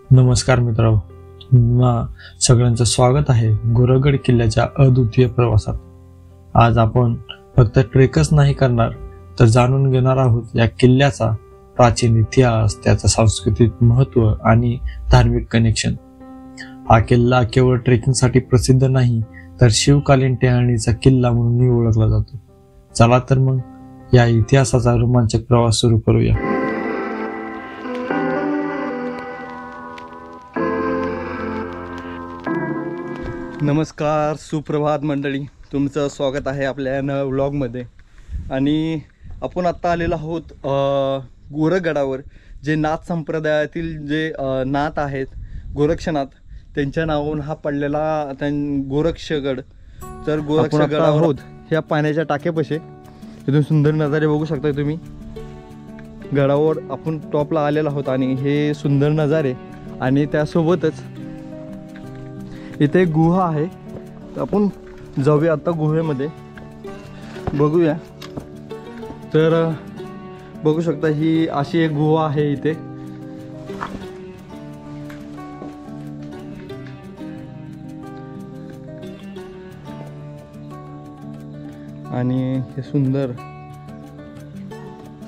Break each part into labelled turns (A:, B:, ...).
A: नमस्कार मित्रांनो, सगळ्यांचं स्वागत आहे गोरगड किल्ल्याच्या अद्वितीय प्रवासात। आज आपण फक्त ट्रेकच नाही करणार तर जाणून घेणार आहोत या किल्ल्याचा प्राचीन इतिहास, त्याचा सांस्कृतिक महत्त्व आणि धार्मिक कनेक्शन। हा किल्ला केवळ ट्रेकिंगसाठी प्रसिद्ध नाही तर शिवकालीन टेहळणीचा किल्ला म्हणूनही ओळखला जातो। चला तर मग या इतिहासाचा रोमांचक प्रवास सुरू करूया।
B: नमस्कार, सुप्रभात मंडळी, तुमचं स्वागत आहे आपल्या नव्या व्लॉगमध्ये। आणि आपण आत्ता आलेलो आहोत गोरगडावर, जे नाथ संप्रदायातील जे नाथ आहेत गोरक्षनाथ, त्यांच्या नावावरून हा पडलेला गोरक्षगड। तर गोरक्षगडावर आहोत ह्या पाण्याच्या टाक्यापाशी, इथून सुंदर नजारे बघू शकता तुम्ही। गडावर आपण टॉपला आलेलो आहोत आणि हे सुंदर नजारे, आणि त्यासोबतच इथे गुहा आहे। तर आपण जाऊया आता गुहेमध्ये, बघूया। तर बघू शकता ही अशी एक गुहा आहे इथे। आणि हे सुंदर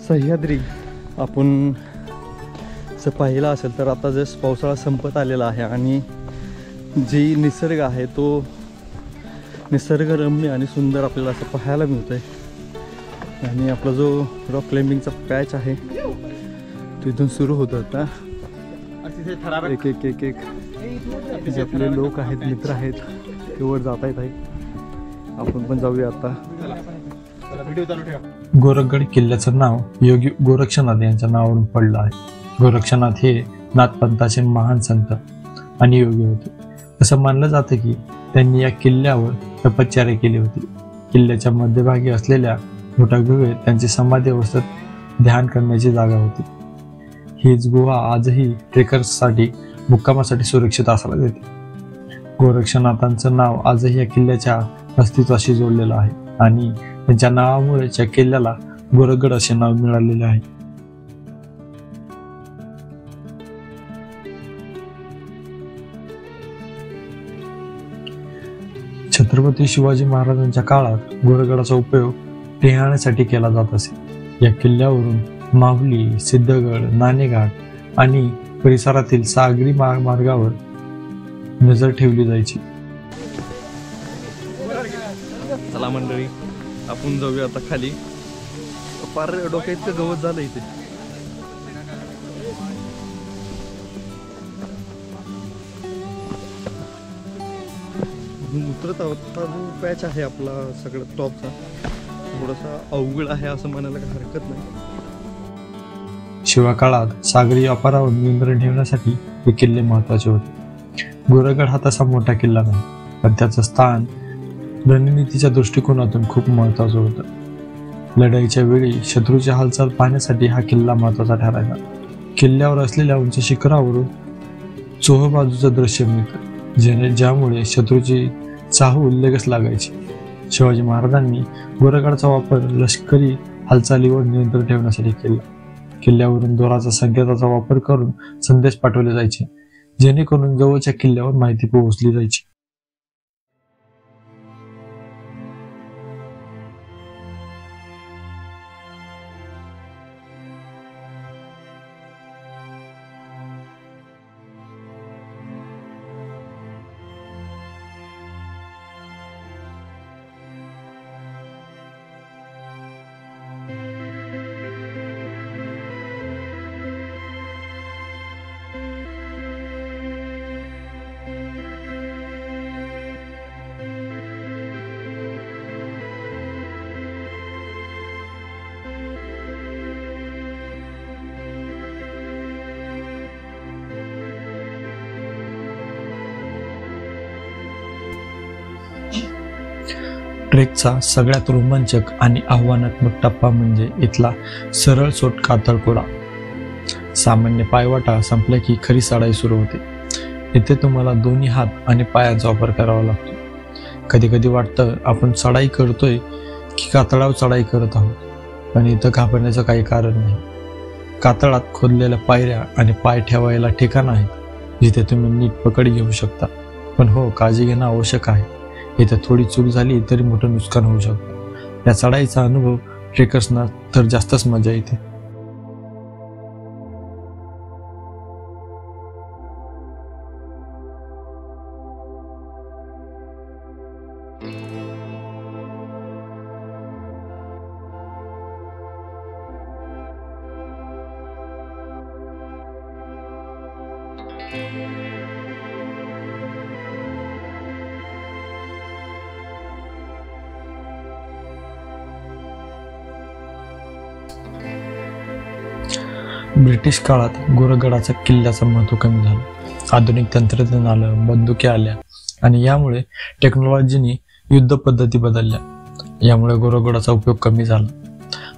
B: सह्याद्री आपण जर पाहिलं असेल तर आता जस्ट पावसाळा संपत आलेला आहे आणि जी निसर्ग आहे तो निसर्गरम्य आणि सुंदर आपल्याला असं पाहायला मिळतंय। आणि आपला जो रॉक क्लाइम्बिंगचा पॅच आहे तो इथून सुरू होत आता। एक एक एक एक जे आपले लोक आहेत, मित्र आहेत, ते वर जात आहेत। आपण पण जाऊया आता।
A: गोरगड किल्ल्याचं नाव योगी गोरक्षनाथ यांच्या नावावरून पडलं आहे। गोरक्षनाथ हे नाथपंथाचे महान संत आणि योगी होते। असं मानलं जातं की त्यांनी या किल्ल्यावर तपश्चर्या केली होती। किल्ल्याच्या मध्यभागी असलेल्या मोठ्या गुहेत त्यांची समाधी अवस्थेत ध्यान करण्याची जागा होती। हीच गुहा आजही ट्रेकर्ससाठी मुक्कामासाठी सुरक्षित असायला देते। गोरक्षनाथांचं नाव आजही या किल्ल्याच्या अस्तित्वाशी जोडलेलं आहे आणि त्यांच्या नावामुळे या किल्ल्याला गोरगड असे नाव मिळालेले आहे। छत्रपती शिवाजी महाराजांच्या काळात गोरगडाचा उपयोग टेहळणीसाठी केला जात असे। या किल्ल्यावरून माहुली, सिद्धगड, नाणेघाट आणि परिसरातील सागरी मार्गावर नजर ठेवली जायची।
B: चला मंडळी, आपण जाऊया आता खाली। पार डोक्याचं गवत झालं इथे। उतरत आहोत। हा जो पॅच आहे आपला सगळ्यात टॉपचा, थोडासा अवघड आहे असं म्हणायला काही हरकत नाही।
A: शिवाय काळात सागरी व्यापारावर नियंत्रण ठेवण्यासाठी हे किल्ले महत्वाचे होते। गोरगड हा तसा मोठा किल्ला नाही, पण त्याचं स्थान रणनीतीच्या दृष्टिकोनातून खूप महत्वाचं होतं। लढाईच्या वेळी शत्रूची हालचाल पाहण्यासाठी हा किल्ला महत्वाचा ठरायचा। किल्ल्यावर असलेल्या उंच शिखरावरून चोह बाजूचं दृश्य मिळतं, ज्यामुळे शत्रूची चाहूल लगेच लागायची। शिवाजी महाराजांनी गोरगडचा वापर लष्करी हालचालीवर नियंत्रण ठेवण्यासाठी केला। किल्ल्यावरून दोराचा संकेताचा वापर करून संदेश पाठवले जायचे, जेणेकरून जवळच्या किल्ल्यावर माहिती पोहोचली जायची। ट्रेकचा सगळ्यात रोमांचक आणि आव्हानात्मक टप्पा म्हणजे इथला सरळ सोट कातळकोडा। सामान्य पायवाटा संपल्या की खरी चढाई सुरू होते। इथे तुम्हाला दोन्ही हात आणि पायांचा वापर करावा लागतो। कधी कधी वाटतं आपण चढाई करतोय की कातळावर चढाई करत आहोत, पण इथं घाबरण्याचं काही कारण नाही। कातळात खोदलेल्या पायऱ्या आणि पाय ठेवायला ठिकाण आहेत, जिथे तुम्ही नीट पकड घेऊ शकता. पण हो, काळजी घेणं आवश्यक आहे. इथे थोडी चूक झाली तरी मोठं नुकसान होऊ शकतं. या चढाईचा अनुभव ट्रेकर्सना तर जास्तच मजा येते. ब्रिटिश काळात गोरगडाच्या किल्ल्याचं महत्त्व कमी झालं. आधुनिक तंत्रज्ञान आलं, बंदुकी आल्या आणि यामुळे टेक्नॉलॉजीने युद्ध पद्धती बदलल्या. यामुळे गोरगडाचा उपयोग कमी झाला.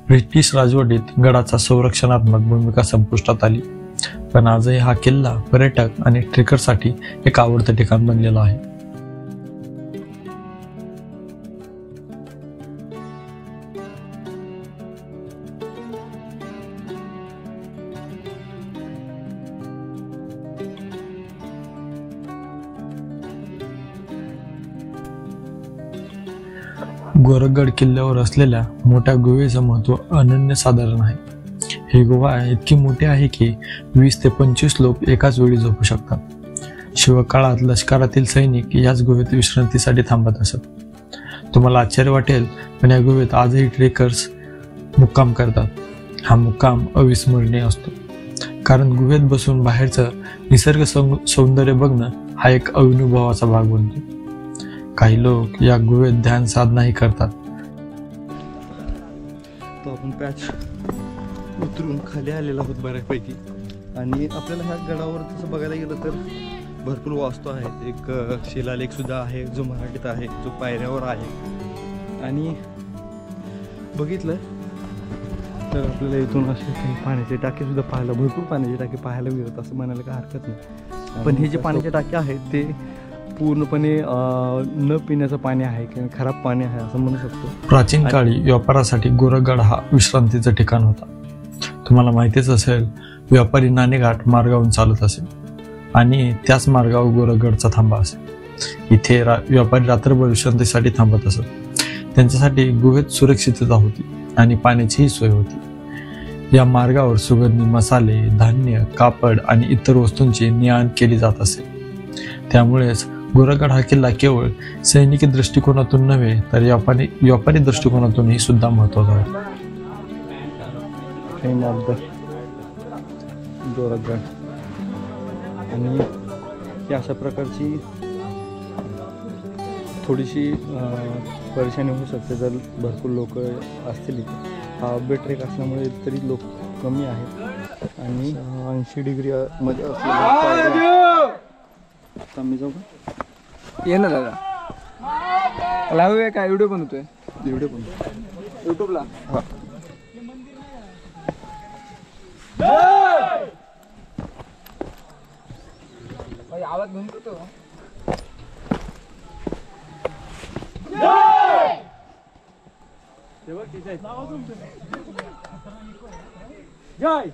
A: ब्रिटिश राजवटीत गडाचा संरक्षणात्मक भूमिका संपुष्टात आली. पण आजही हा किल्ला पर्यटक आणि ट्रेकरसाठी एक आवडतं ठिकाण बनलेलं आहे. गोरगड किल्ल्यावर असलेल्या मोठ्या गुहेचं महत्त्व अनन्यसाधारण आहे. ही गुहा इतकी मोठी आहे की 20 ते 25 लोक एकाच वेळी झोपू शकतात. शिवकाळात लष्करातील सैनिक याच गुहेत विश्रांतीसाठी थांबत असत. तुम्हाला आश्चर्य वाटेल, पण या गुहेत आजही ट्रेकर्स मुक्काम करतात. हा मुक्काम अविस्मरणीय असतो, कारण गुहेत बसून बाहेरचं निसर्ग सौंदर्य बघणं हा एक अनुभवाचा भाग बनतो. काही लोक या गुहेत ध्यान साधनाही करतात.
B: तो आपण पॅच उतरून खाली आलेला आहोत बऱ्यापैकी. आणि आपल्याला ह्या गडावर तसं बघायला गेलं तर भरपूर वास्तू आहेत. एक शिलालेख सुद्धा आहे जो मराठीत आहे, जो पायऱ्यावर आहे. आणि बघितलं तर आपल्याला इथून असे काही पाण्याचे टाके सुद्धा पाहायला, भरपूर पाण्याचे टाके पाहायला मिळत असं म्हणायला काही हरकत नाही. पण हे जे पाण्याचे टाके आहेत ते पूर्णपणे न पिण्याचं पाणी आहे किंवा खराब पाणी आहे असं म्हणू शकतो.
A: प्राचीन काळी व्यापारासाठी गोरगड हा विश्रांतीचं ठिकाण होता. तुम्हाला माहितीच असेल, व्यापारी नाणेघाट मार्गावरून चालत असे आणि त्याच मार्गावर गोरगडचा थांबा असे. इथे व्यापारी रात्रभर विश्रांतीसाठी थांबत असत. त्यांच्यासाठी गुहेत सुरक्षितता होती आणि पाण्याचीही सोय होती. या मार्गावर सुगंधी मसाले, धान्य, कापड आणि इतर वस्तूंची ने-आण केली जात असे. त्यामुळेच गोरगड हा किल्ला केवळ सैनिकी दृष्टिकोनातून नव्हे तर व्यापारी दृष्टिकोनातूनही सुद्धा महत्त्वाचा आहे.
B: गोरगड आणि ही अशा प्रकारची थोडीशी परेशानी होऊ शकते जर भरपूर लोक असतील इथे. हा अपडेट ट्रेक असल्यामुळे तरी लोक कमी आहेत. आणि 80 डिग्री मध्ये असलेला मी जाऊ का?
C: ये ना दादा, लावूया काय? व्हिडिओ बनवतोय.
B: व्हिडिओ पण
C: युट्यूबला. आवाज बंद करतो. जय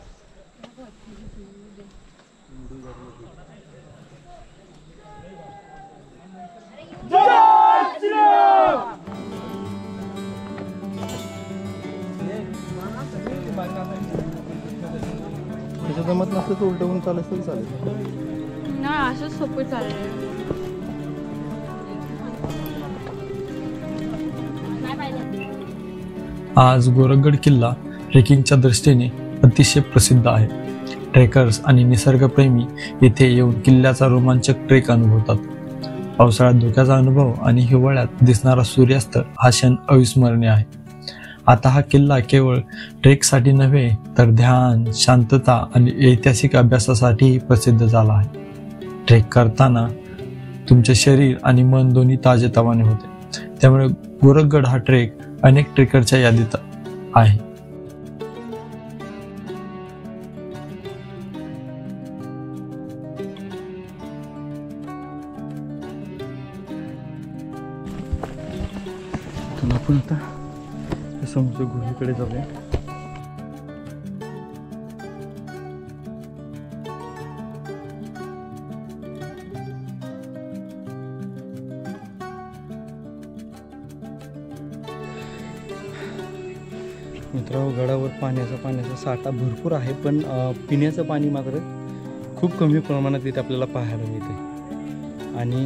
B: जमत नसतं तर उलट होऊन चालत तरी चालेल.
D: नाही, असंच सोपं चालेल.
A: आज गोरगड किल्ला ट्रेकिंगच्या दृष्टीने अतिशय प्रसिद्ध आहे. ट्रेकर्स आणि निसर्गप्रेमी येथे येऊन किल्ल्याचा रोमांचक ट्रेक अनुभवतात. पावसाळ्यात धुक्याचा अनुभव आणि हिवाळ्यात दिसणारा सूर्यास्त हा क्षण अविस्मरणीय आहे. आता हा किल्ला केवळ ट्रेकसाठी नव्हे तर ध्यान, शांतता आणि ऐतिहासिक अभ्यासासाठीही प्रसिद्ध झाला आहे. ट्रेक करताना तुमचे शरीर आणि मन दोन्ही ताजेतवाने होते. त्यामुळे गोरगड हा ट्रेक अनेक ट्रेकरच्या यादीत आहे.
B: आपण आता समुद्र गुहेकडे जाऊया. मित्रांनो, गडावर पाण्याचा साठा भरपूर आहे, पण पिण्याचं पाणी मात्र खूप कमी प्रमाणात इथे आपल्याला पाहायला मिळते. आणि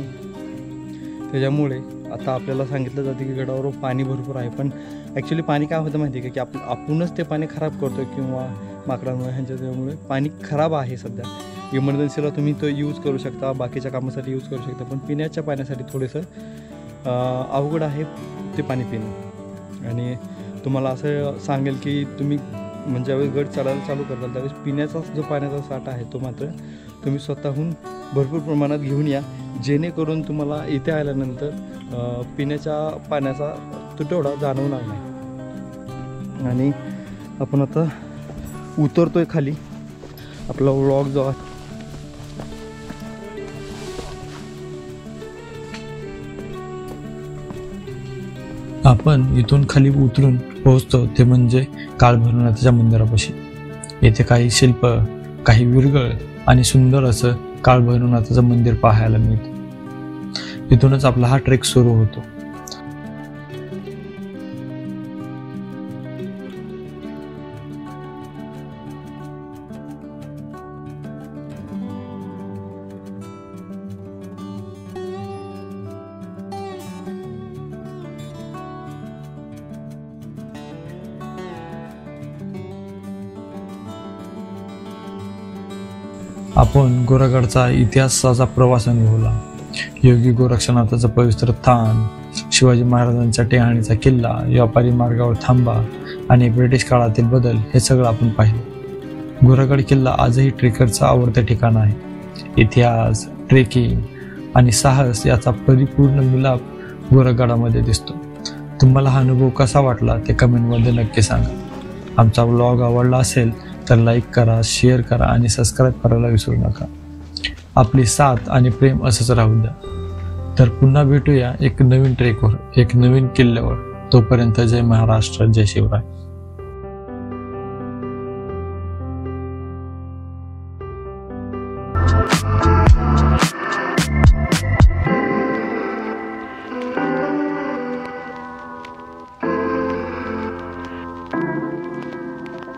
B: त्याच्यामुळे आता आपल्याला सांगितलं जातं की गडावर पाणी भरपूर आहे, पण ॲक्च्युली पाणी काय होतं माहिती आहे का, की आपणच ते पाणी खराब करतो किंवा माकडांमुळे ह्यांच्यामुळे पाणी खराब आहे. सध्या इमर्जन्सीला तुम्ही तो यूज करू शकता, बाकीच्या कामासाठी यूज करू शकता, पण पिण्याच्या पाण्यासाठी थोडंसं अवघड आहे ते पाणी पिणं. आणि तुम्हाला असं सांगेल की तुम्ही म्हणजे ज्यावेळेस गड चढायला चालू करताल त्यावेळेस पिण्याचा जो पाण्याचा साठा आहे तो मात्र तुम्ही स्वतःहून भरपूर प्रमाणात घेऊन या, जेणेकरून तुम्हाला इथे आल्यानंतर पिण्याच्या पाण्याचा तुटवडा जाणवणार नाही. आणि आपण आता उतरतोय खाली. आपला व्लॉग जो आहे
A: आपण इथून खाली उतरून पोहोचतो ते म्हणजे काळभैरवनाथाच्या मंदिरापाशी. येथे काही शिल्प, काही विरगळ आणि सुंदर असं काळभैरवनाथाचं मंदिर पाहायला मिळतं. इथूनच आपला हा ट्रेक सुरू होतो. आपण गोरगडचा इतिहासाचा प्रवास अनुभवला. योगी गोरक्षनाथाचं पवित्र स्थान, शिवाजी महाराजांच्या टेहाणीचा किल्ला, व्यापारी मार्गावर थांबा आणि ब्रिटिश काळातील बदल हे सगळं आपण पाहिलं. गोरगड किल्ला आजही ट्रेकरचं आवडतं ठिकाण आहे. इतिहास, ट्रेकिंग आणि साहस याचा परिपूर्ण मिलाप गोरगडामध्ये दिसतो. तुम्हाला हा अनुभव कसा वाटला ते कमेंटमध्ये नक्की सांगा. आमचा व्लॉग आवडला असेल तर लाईक करा, शेअर करा आणि सबस्क्राईब करायला विसरू नका. आपली साथ आणि प्रेम असंच राहू द्या. तर पुन्हा भेटूया एक नवीन ट्रेकवर, एक नवीन किल्ल्यावर. तोपर्यंत जय महाराष्ट्र, जय शिवराय.